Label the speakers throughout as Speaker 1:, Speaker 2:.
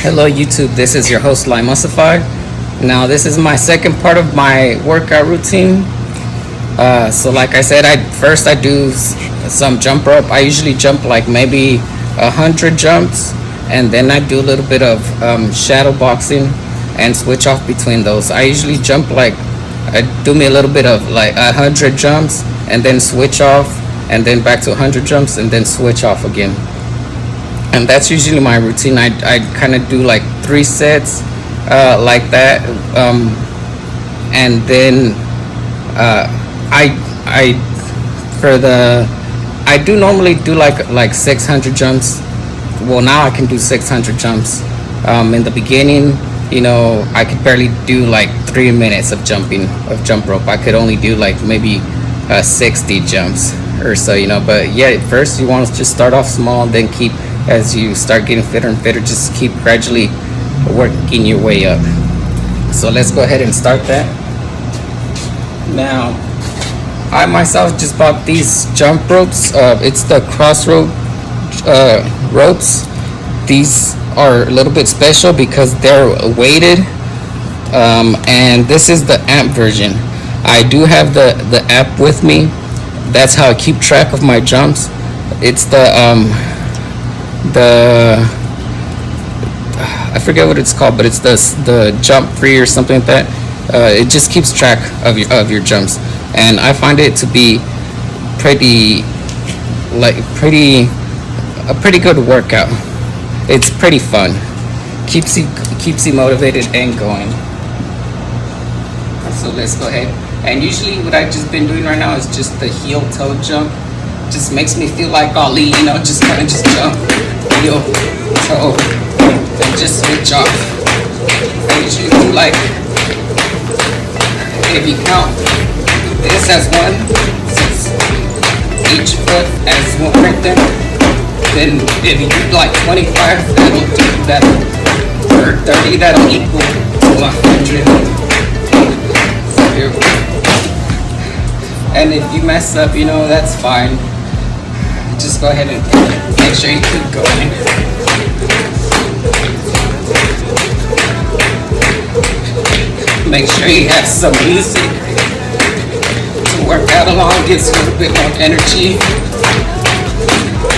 Speaker 1: Hello YouTube, this is your host Limusified. Now this is my second part of my workout routine. So like I said, I do some jump rope. I usually jump like maybe 100 jumps, and then I do a little bit of shadow boxing and switch off between those. I usually jump like, I do me a little bit of like 100 jumps and then switch off, and then back to 100 jumps and then switch off again. And that's usually my routine. I kind of do like 3 sets like that, and then I do normally do like 600 jumps. Well, now I can do 600 jumps. In the beginning, I could barely do like 3 minutes of jump rope. I could only do like maybe 60 jumps or so, But yeah, first you want to just start off small, then keep, as you start getting fitter and fitter, just keep gradually working your way up. So let's go ahead and start that. Now, I myself just bought these jump ropes. It's the crossroad ropes. These are a little bit special because they're weighted, and this is the amp version. I do have the app with me. That's how I keep track of my jumps. It's I forget what it's called, but it's the jump free or something like that. It just keeps track of your jumps, and I find it to be a pretty good workout. It's pretty fun. Keeps you motivated and going. So let's go ahead. And usually what I've just been doing right now is just the heel toe jump. Just makes me feel like Ali, just kind of just jump, heel, toe, and just switch off. I usually do like, if you count this as one, since each foot as one right there, then if you do like 25, that'll do that, or 30, that'll equal to 100. And if you mess up, that's fine. Just go ahead and make sure you keep going. Make sure you have some music to work out along. Gives you a little bit more energy.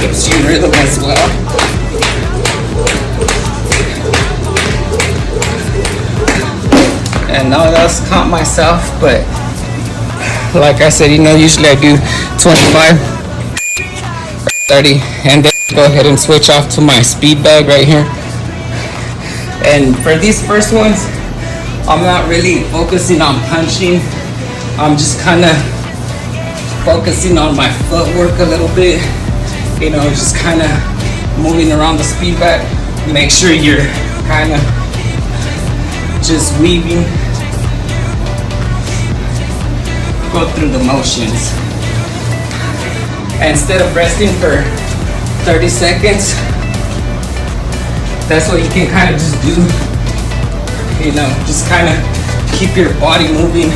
Speaker 1: Keeps you in rhythm as well. And now that's caught myself, but like I said, usually I do 25, 30, and then go ahead and switch off to my speed bag right here. And for these first ones, I'm not really focusing on punching. I'm just kind of focusing on my footwork a little bit, just kind of moving around the speed bag. Make sure you're kind of just weaving, go through the motions. And instead of resting for 30 seconds, that's what you can kind of just do, just kind of keep your body moving.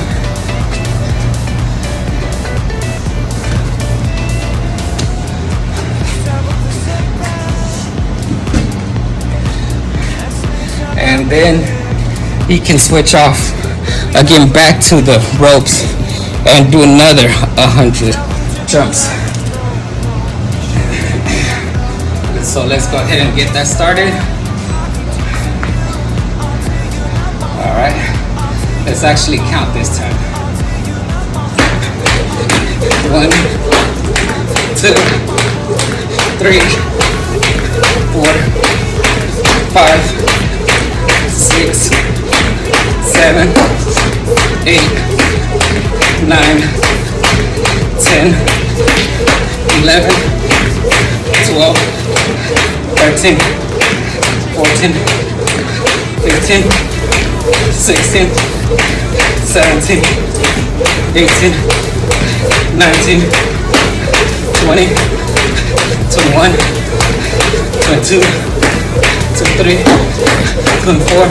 Speaker 1: And then you can switch off again back to the ropes and do another 100 jumps. So let's go ahead and get that started. All right, let's actually count this time. 1, 2, 3, 4, 5, 6, 7, 8, 9, 10, 11, 12, 13, 14, 15, 16, 17, 18, 19, 20, 21, 22, 23, 24,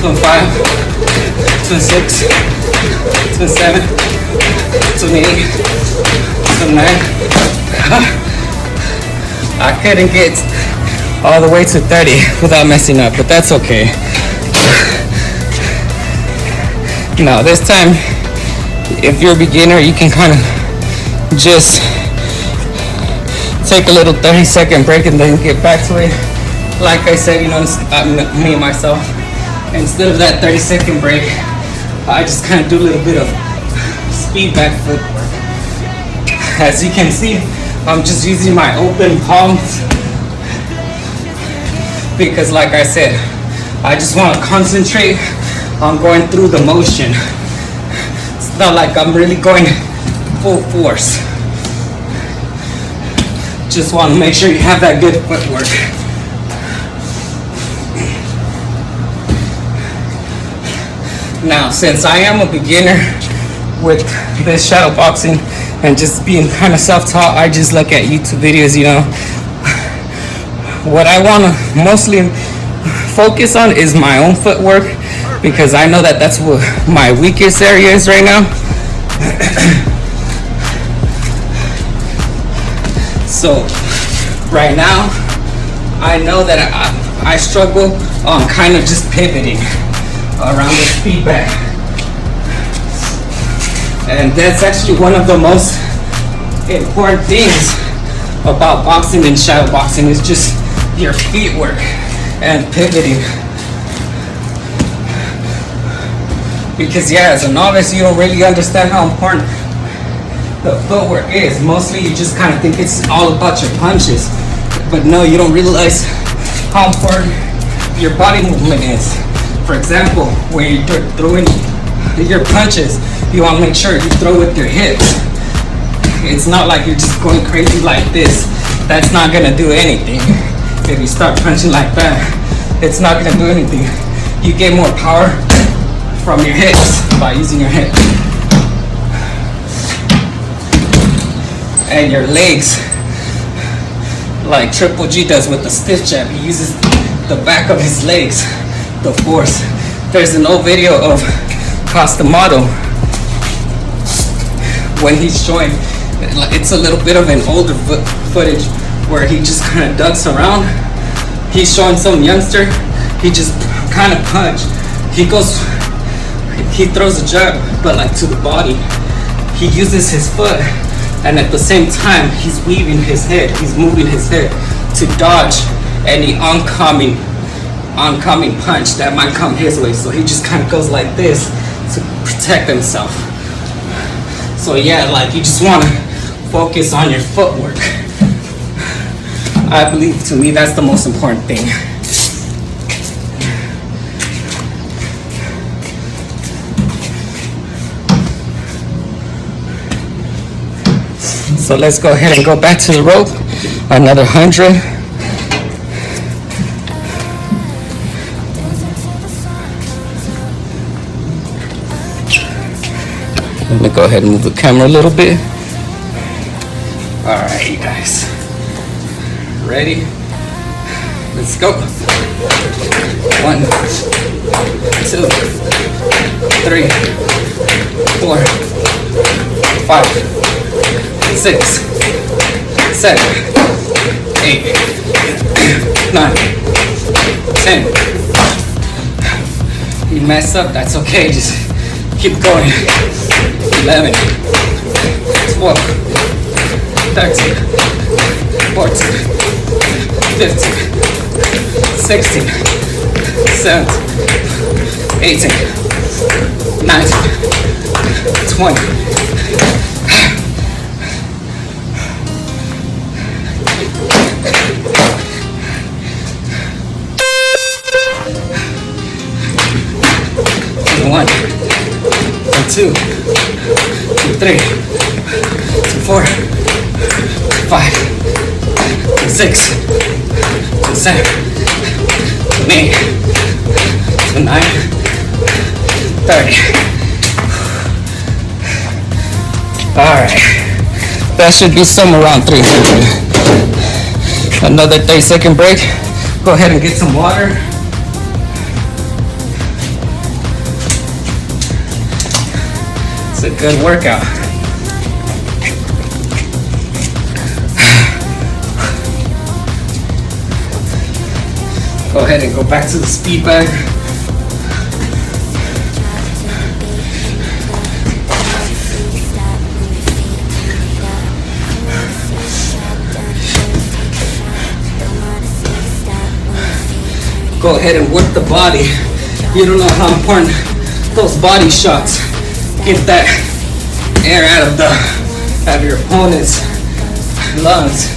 Speaker 1: 25, 26, 27, 28, 29. I couldn't get all the way to 30 without messing up, but that's okay. Now this time, if you're a beginner, you can kind of just take a little 30-second break and then get back to it. Like I said, you know, me myself, instead of that 30-second break, I just kind of do a little bit of speed back footwork. As you can see, I'm just using my open palms because, like I said, I just want to concentrate on going through the motion. It's not like I'm really going full force. Just want to make sure you have that good footwork. Now, since I am a beginner with this shadow boxing and just being kind of self-taught, I just look at YouTube videos, you know. What I want to mostly focus on is my own footwork because I know that that's what my weakest area is right now. So right now, I know that I struggle on kind of just pivoting around this feedback. And that's actually one of the most important things about boxing and shadow boxing is just your feet work and pivoting. Because yeah, as a novice, you don't really understand how important the footwork is. Mostly you just kind of think it's all about your punches. But no, you don't realize how important your body movement is. For example, when you're throwing your punches, you want to make sure you throw with your hips. It's not like you're just going crazy like this. That's not going to do anything. If you start punching like that, it's not going to do anything. You get more power from your hips by using your hips. And your legs, like Triple G does with the stiff jab, he uses the back of his legs, the force. There's an old video of Costamato when he's showing, it's a little bit of an older footage where he just kind of ducks around. He's showing some youngster, he just kind of punch. He throws a jab, but like to the body. He uses his foot, and at the same time, he's weaving his head, he's moving his head to dodge any oncoming punch that might come his way. So he just kind of goes like this to protect himself. So yeah, like you just want to focus on your footwork. I believe, to me, that's the most important thing. So let's go ahead and go back to the rope. Another 100. Let me go ahead and move the camera a little bit. All right, you guys. Ready? Let's go. 1, 2, 3, 4, 5, 6, 7, 8, 9, 10. You mess up, that's okay. Just keep going. 11, 12, 13, 14, 15, 16, 17, 18, 19, 20. One, 2, 3, 4, 5, 6, 7, 8, 9, 30. Alright, that should be somewhere around 300. Another 30-second break. Go ahead and get some water. It's a good workout. Go ahead and go back to the speed bag. Go ahead and work the body. You don't know how important those body shots. Get that air out of your opponent's lungs.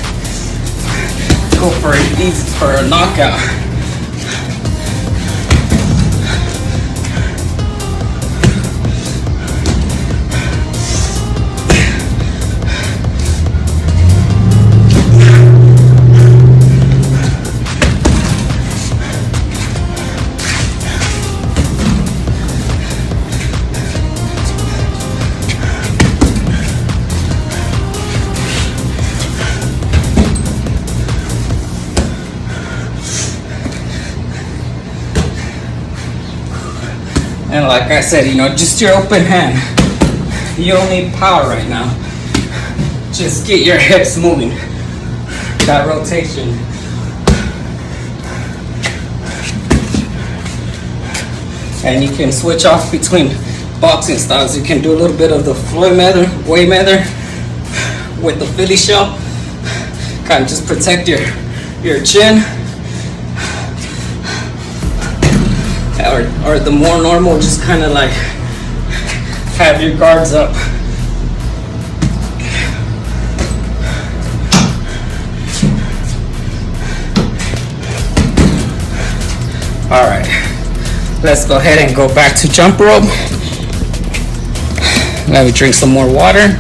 Speaker 1: Go for a knockout. And like I said, just your open hand. You don't need power right now. Just get your hips moving. That rotation. And you can switch off between boxing styles. You can do a little bit of the Floyd Mayweather with the Philly shell. Kind of just protect your chin. Or the more normal, just kind of like have your guards up. All right, let's go ahead and go back to jump rope. Let me drink some more water.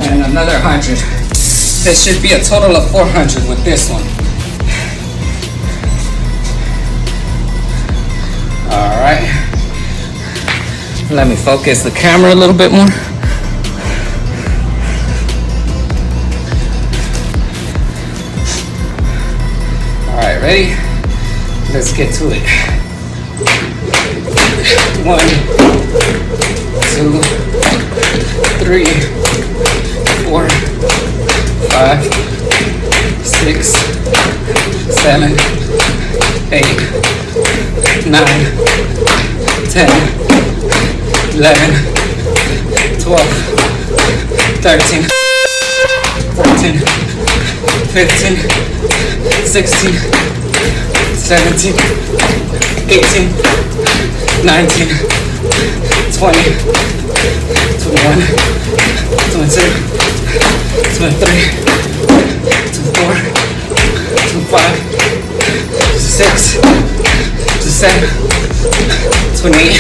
Speaker 1: And another 100. This should be a total of 400 with this one. All right. Let me focus the camera a little bit more. All right, ready? Let's get to it. 1, 2, 3, 4, 5, 6, 7, 8, 9, 10, 11, 12, 13, 14, 15, 16, 17, 18, 19, 20, 21, 22, 23, 24, 25, 26, 27, 28,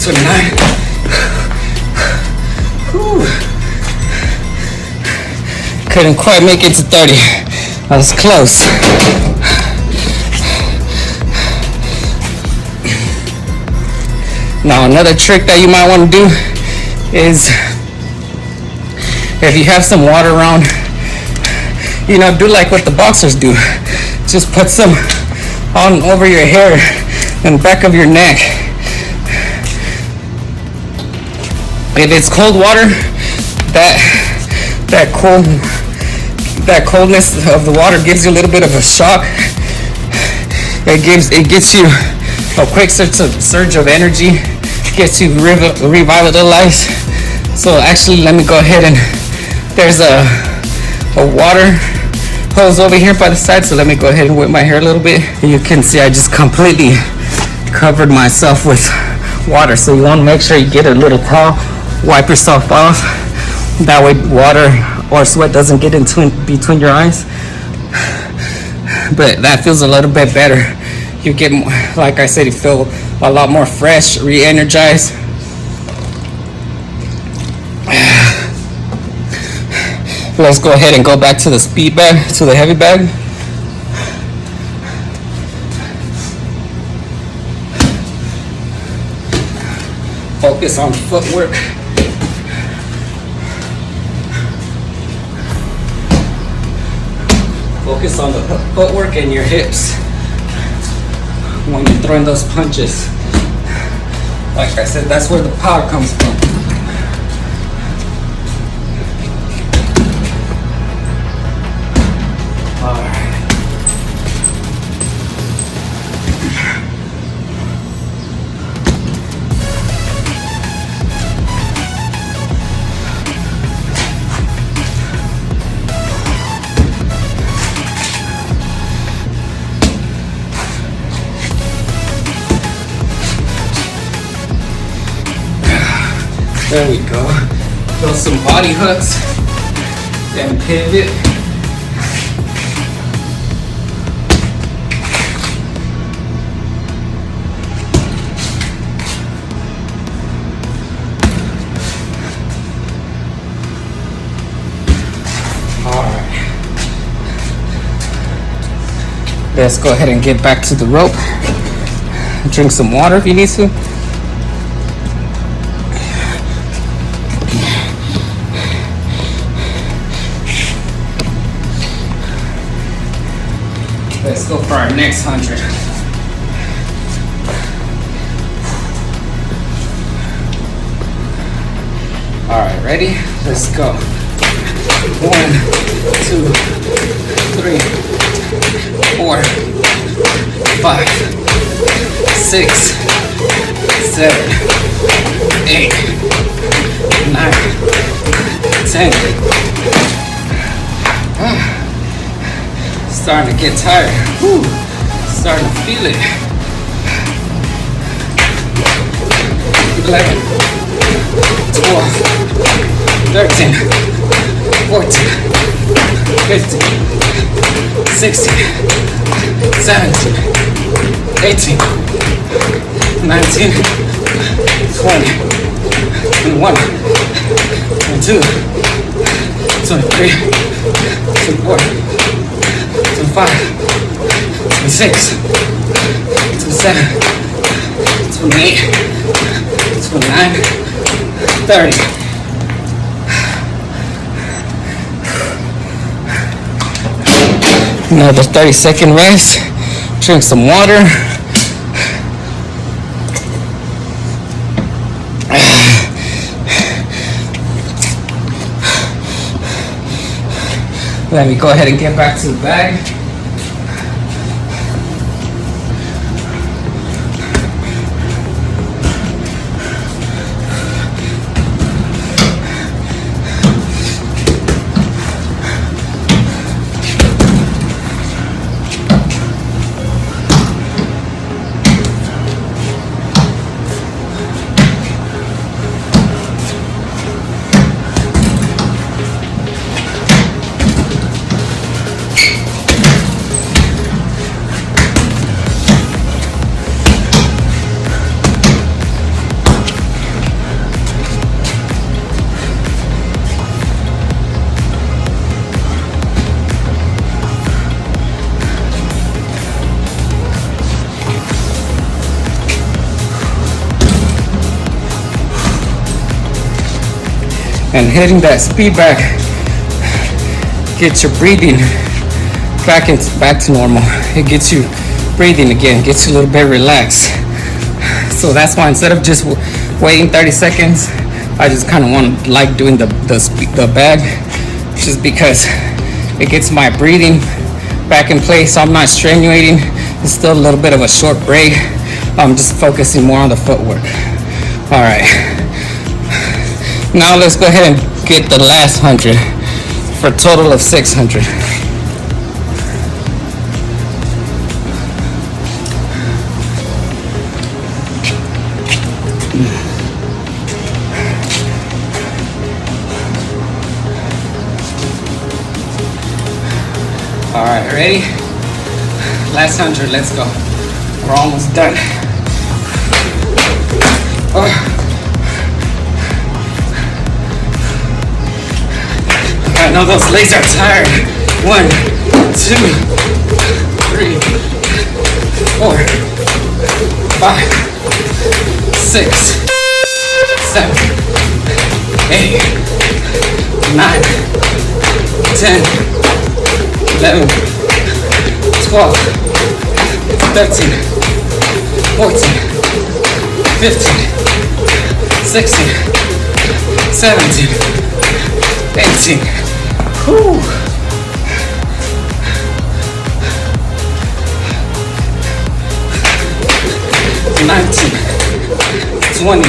Speaker 1: 29. Whew. Couldn't quite make it to 30. I was close. Now another trick that you might want to do is, if you have some water around, do like what the boxers do. Just put some on over your hair and back of your neck. If it's cold water, that coldness of the water gives you a little bit of a shock. It gets you a quick surge of energy, gets you revitalized. So actually, let me go ahead and there's a water hose over here by the side. So let me go ahead and whip my hair a little bit. You can see I just completely covered myself with water. So you want to make sure you get a little towel, wipe yourself off. That way water or sweat doesn't get into between your eyes. But that feels a little bit better. You get, like I said, you feel a lot more fresh, re-energized. Let's go ahead and go back to the speed bag, to the heavy bag. Focus on footwork. Focus on the footwork and your hips when you're throwing those punches. Like I said, that's where the power comes from. There we go. Throw some body hooks. Then pivot. Alright. Let's go ahead and get back to the rope. Drink some water if you need to. Let's go for our next 100. All right, ready? Let's go. 1, 2, 3, 4, 5, 6, 7, 8, 9, 10. Starting to get tired. Whew. Starting to feel it. 11, 12, 13, 14, 15, 16, 17, 18, 19, 20, 21, 22, 23, 24, 25, 26, 27, 28, 29, 30. Another 30-second rest. Drink some water. Let me go ahead and get back to the bag. And hitting that speed back, get your breathing back to normal. It gets you breathing again, gets you a little bit relaxed. So that's why instead of just waiting 30 seconds, I just kind of like doing the bag, just because it gets my breathing back in place. So I'm not strenuating. It's still a little bit of a short break. I'm just focusing more on the footwork. All right. Now let's go ahead and get the last 100 for a total of 600. All right, ready? Last 100, let's go. We're almost done. I know those legs are tired. 1, 2, 3, 4, 5, 6, 7, 8, 9, 10, 11, 12, 13, 14, 15, 16, 17, 18. Whew. 19, 20,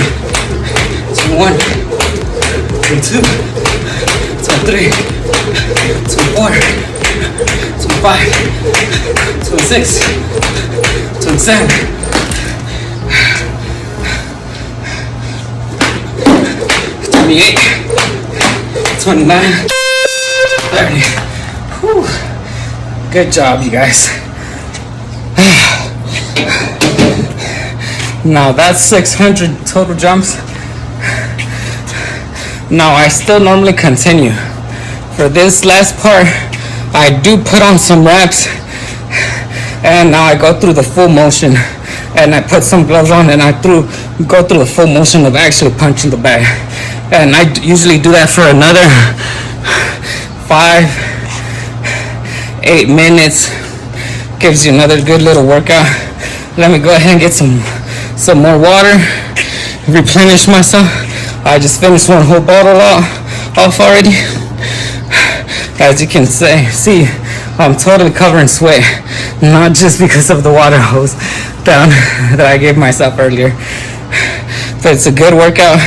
Speaker 1: 21, 22, 23, 24, 25, 26, 27, 28, 29, 30. Whew. Good job, you guys. Now that's 600 total jumps. Now I still normally continue. For this last part, I do put on some reps, and now I go through the full motion, and I put some gloves on, and I go through the full motion of actually punching the bag. And I usually do that for another 5-8 minutes. Gives you another good little workout. Let me go ahead and get some more water, replenish myself. I just finished one whole bottle off already. As you can see, I'm totally covered in sweat, not just because of the water hose down that I gave myself earlier, but it's a good workout,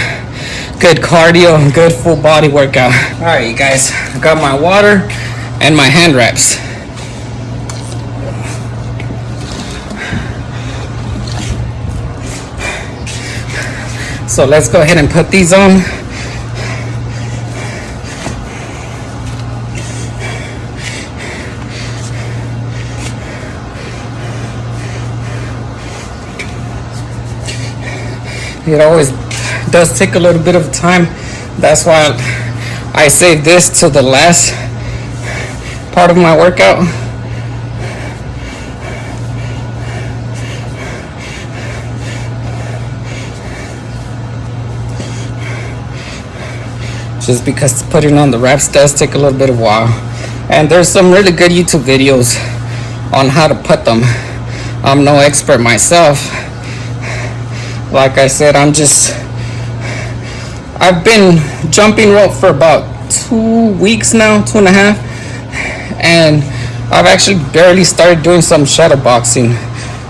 Speaker 1: good cardio, and good full body workout. All right, you guys, I got my water and my hand wraps. So let's go ahead and put these on. It always does take a little bit of time. That's why I save this to the last part of my workout. Just because putting on the wraps does take a little bit of a while. And there's some really good YouTube videos on how to put them. I'm no expert myself. Like I said, I've been jumping rope for about 2 weeks now, 2.5. And I've actually barely started doing some shadow boxing.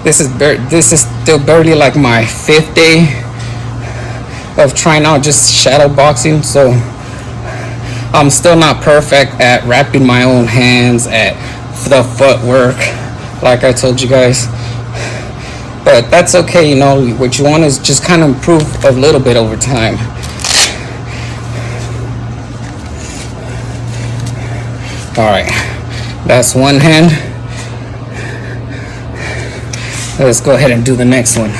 Speaker 1: This is still barely like my 5th day of trying out just shadow boxing. So I'm still not perfect at wrapping my own hands, at the footwork, like I told you guys. But that's okay, you know, what you want is just kind of improve a little bit over time. All right, that's one hand. Let's go ahead and do the next one.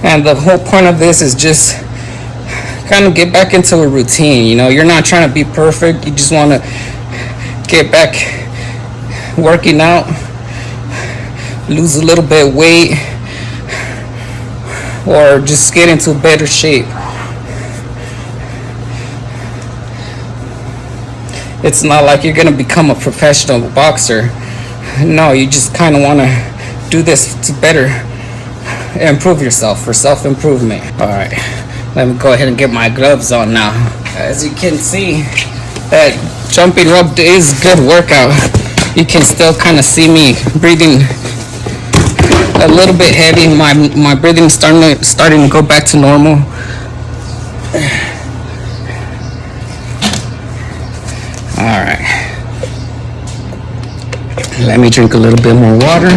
Speaker 1: And the whole point of this is just kind of get back into a routine. You know, you're not trying to be perfect. You just want to get back working out, lose a little bit of weight, or just get into better shape. It's not like you're going to become a professional boxer. No, you just kind of want to do this to better improve yourself, for self-improvement. All right, let me go ahead and get my gloves on now. As you can see, that jumping rope is a good workout. You can still kind of see me breathing a little bit heavy. My breathing starting to go back to normal. All right, let me drink a little bit more water.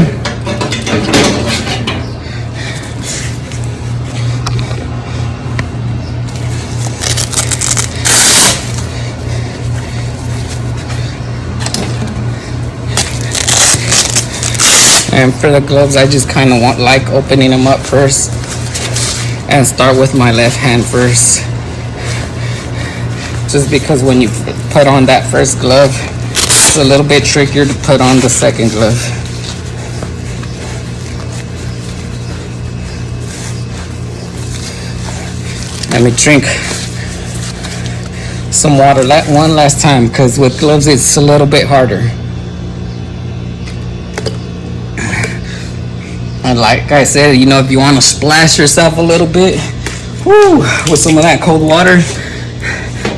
Speaker 1: And for the gloves, I just kind of like opening them up first and start with my left hand first. Just because when you put on that first glove, it's a little bit trickier to put on the second glove. Let me drink some water one last time, because with gloves it's a little bit harder. And like I said, you know, if you want to splash yourself a little bit, with some of that cold water,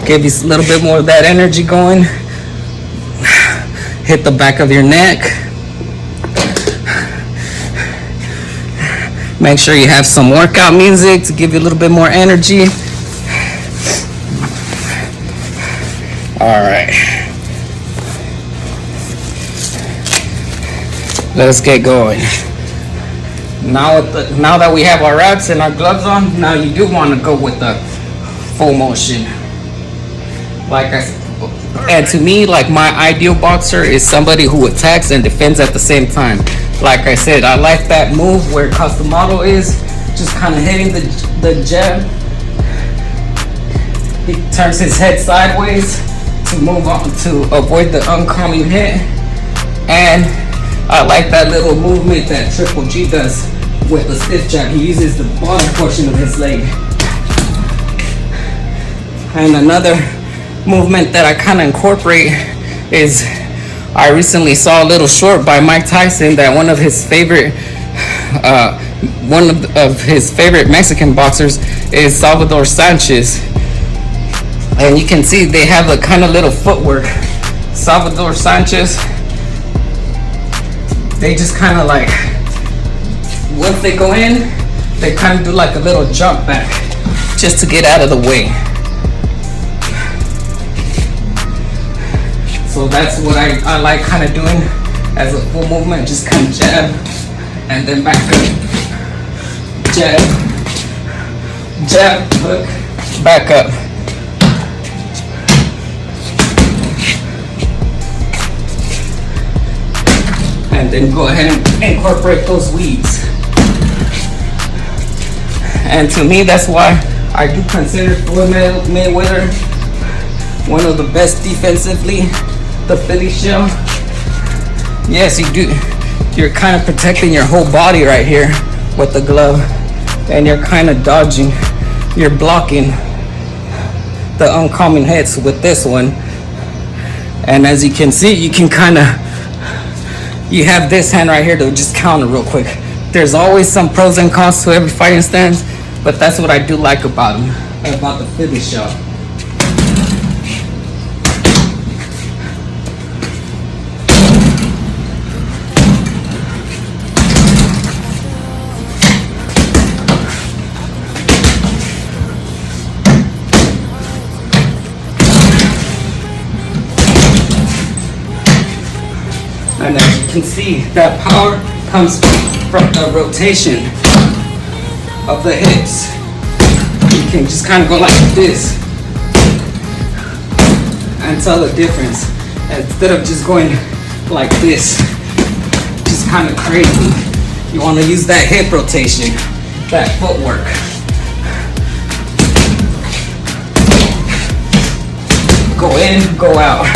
Speaker 1: give you a little bit more of that energy going. Hit the back of your neck. Make sure you have some workout music to give you a little bit more energy. All right. Let's get going. Now that we have our wraps and our gloves on, now you do want to go with the full motion. And to me, like, my ideal boxer is somebody who attacks and defends at the same time. Like I said, I like that move where Customado is just kind of hitting the jab. He turns his head sideways to move on to avoid the oncoming hit. And I like that little movement that Triple G does with the stiff jab. He uses the bottom portion of his leg. And another movement that I kind of incorporate is, I recently saw a little short by Mike Tyson that one of his favorite Mexican boxers is Salvador Sanchez. And you can see they have a kind of little footwork. Salvador Sanchez, they just kind of like, once they go in, they kind of do like a little jump back just to get out of the way. So that's what I like kind of doing as a full movement, just kind of jab and then back up. Jab, jab, hook, back up. And then go ahead and incorporate those weaves. And to me, that's why I do consider Floyd Mayweather one of the best defensively. The Philly shell. Yes, you do. You're kind of protecting your whole body right here with the glove, and you're kind of dodging. You're blocking the oncoming hits with this one. And as you can see, you can kind of, you have this hand right here to just counter real quick. There's always some pros and cons to every fighting stance, but that's what I do like about him, about the Philly shell. And as you can see, that power comes from the rotation of the hips. You can just kind of go like this and tell the difference. Instead of just going like this, just kind of crazy. You want to use that hip rotation, that footwork. Go in, go out.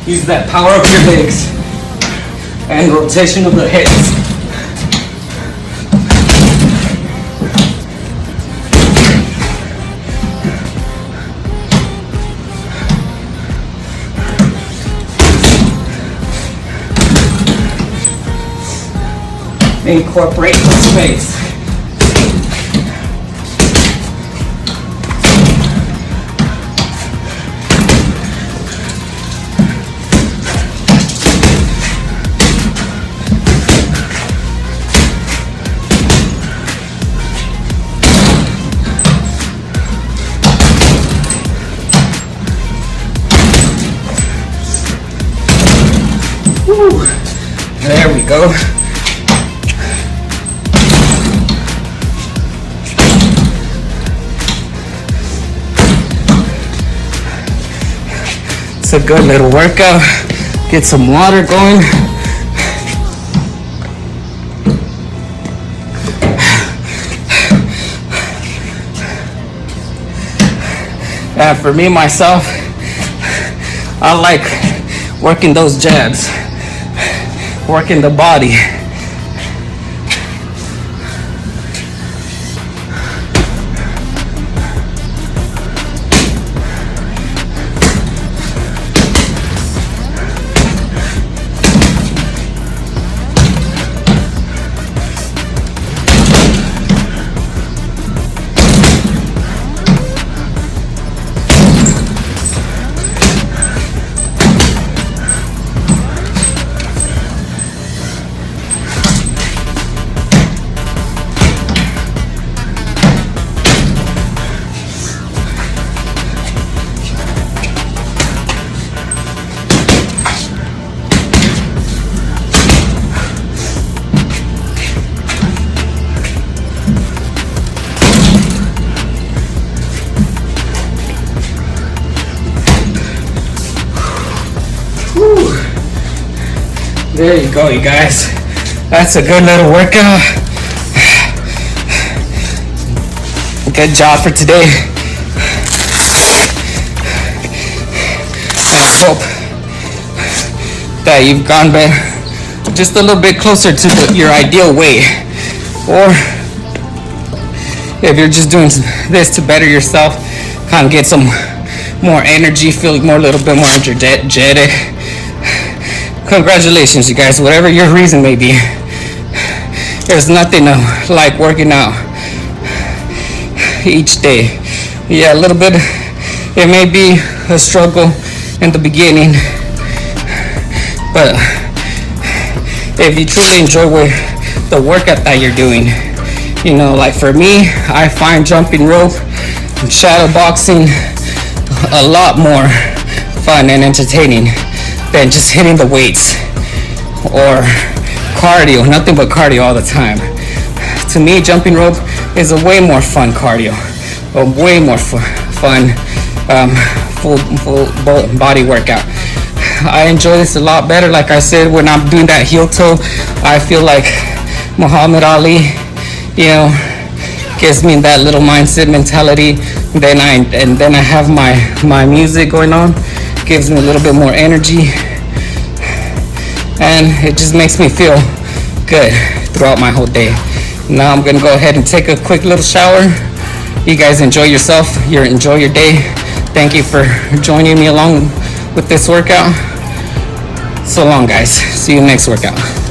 Speaker 1: Use that power of your legs and rotation of the hips. Incorporate the space. There we go. It's a good little workout. Get some water going. And for me, myself, I like working those jabs. Working the body. There you go, you guys. That's a good little workout. Good job for today. And I hope that you've gone back just a little bit closer to your ideal weight. Or if you're just doing this to better yourself, kind of get some more energy, feel more, a little bit more energetic. Congratulations, you guys, whatever your reason may be. There's nothing like working out each day. Yeah, a little bit, it may be a struggle in the beginning, but if you truly enjoy the workout that you're doing, you know, like for me, I find jumping rope and shadow boxing a lot more fun and entertaining than just hitting the weights or cardio. Nothing but cardio all the time. To me, jumping rope is a way more fun cardio, a way more fun full body workout. I enjoy this a lot better. Like I said, when I'm doing that heel toe, I feel like Muhammad Ali, you know, gives me that little mindset mentality. Then I have my music going on, gives me a little bit more energy, and it just makes me feel good throughout my whole day. Now I'm gonna go ahead and take a quick little shower. You guys enjoy yourself, enjoy your day. Thank you for joining me along with this workout. So long, guys. See you next workout.